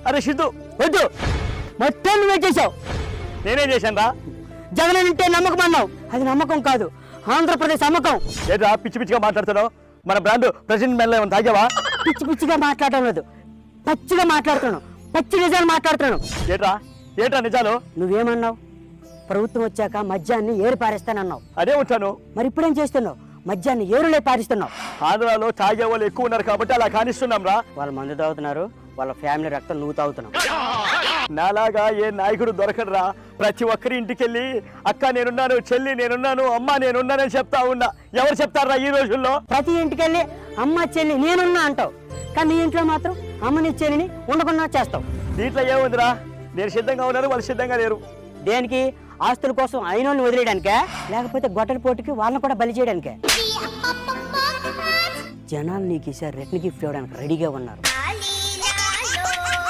అరే సిద్ధు వద్దు, మొత్తం నువ్వే చేసావు. నేనేం చేశాను రా? జగన్ అంటే నమ్మకం అన్నావు, అది నమ్మకం కాదు, ఆంధ్రప్రదేశ్ అమ్మకం. ఏదా పిచ్చి పిచ్చిగా మాట్లాడుతున్నావు? మన బ్రాండ్ ప్రెసిడెంట్ మెల్ల ఏమైనా తాగావా? పిచ్చి పిచ్చిగా మాట్లాడటం లేదు, పచ్చిగా మాట్లాడుతున్నావు, పచ్చి నిజాలు మాట్లాడుతున్నావు. ఏట్రా నిజాలు? నువ్వేమన్నావు? ప్రభుత్వం వచ్చాక మద్యాన్ని ఏరు పారేస్తానన్నావు. అదే ఉంటాను. మరి ఇప్పుడేం చేస్తున్నావు? మద్యాన్ని ఏరులే పారిస్తున్నావు. ఆంధ్రాలో తాగే వాళ్ళు ఎక్కువ ఉన్నారు కాబట్టి అలా కానిస్తున్నాం రా. వాళ్ళు మందు తాగుతున్నారు, వాళ్ళ ఫ్యామిలీ రక్తం నువ్వు తాగుతున్నావు. నాలాగా ఏ నాయకుడు దొరకడురా. ప్రతి ఒక్కరి ఇంటికెళ్ళి అక్క నేనున్నాను, చెల్లి నేనున్నాను, అమ్మ నేనున్నానని చెప్తా ఉన్నా. ఎవరు చెప్తారా ఈ రోజుల్లో? ప్రతి ఇంటికెళ్ళి అమ్మ చెల్లి నేనున్నా అంటావు, కానీ నీ ఇంట్లో మాత్రం అమ్మని చెల్లిని ఉండకుండా చేస్తావు. దీంట్లో ఏముందిరా? నేను సిద్ధంగా ఉన్నాను, వాళ్ళు సిద్ధంగా లేరు. దేనికి? ఆస్తుల కోసం అయినోళ్ళని వదిలేయడానికే, లేకపోతే గొట్టల పోటీకి వాళ్ళని కూడా బలి చేయడానికే? జనాలు నీకు ఈసారి రిటర్న్ గిఫ్ట్ ఇవ్వడానికి రెడీగా ఉన్నారు.